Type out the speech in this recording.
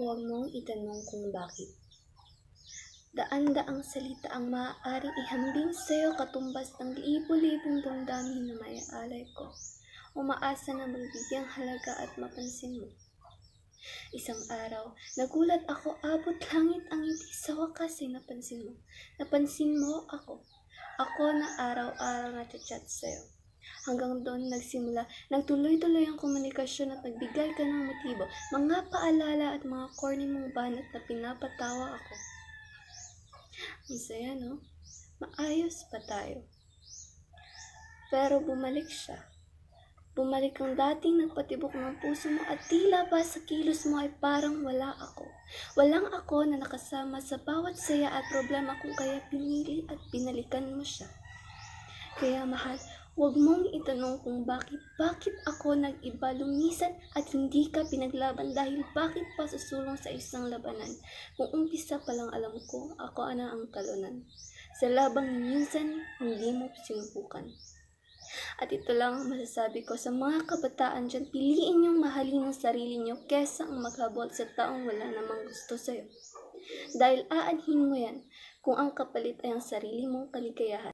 Huwag mong itanong kung bakit. Daan-daang salita ang maaaring ihambing sa'yo katumbas ng libo-libong damdamin na maialay ko. Umaasa na magbigyang halaga at mapansin mo. Isang araw, nagulat ako, abot langit ang ngiti, sa wakas ay napansin mo. Napansin mo ako. Ako na araw-araw na-chat sa'yo. Hanggang doon nagsimula, nagtuloy-tuloy ang komunikasyon at nagbigay ka ng motibo, mga paalala at mga corny mong banat na pinapatawa ako. Ang saya, no? Maayos pa tayo. Pero bumalik siya. Bumalik ang dating nagpatibok ng puso mo at tila ba sa kilos mo ay parang wala ako. Walang ako na nakasama sa bawat saya at problema kung kaya pinili at binalikan mo siya. Kaya mahal, huwag mong itanong kung bakit ako nag-iba, lumisan at hindi ka pinaglaban dahil bakit pa susulong sa isang labanan. Kung umpisa pa lang alam ko, ako na ang talunan. Sa labang minsan, hindi mo sinubukan. At ito lang ang masasabi ko sa mga kabataan dyan, piliin niyong mahalin ang sarili niyo kesa ang maghabol sa taong wala namang gusto sa'yo. Dahil aanhin mo yan kung ang kapalit ay ang sarili mong kaligayahan.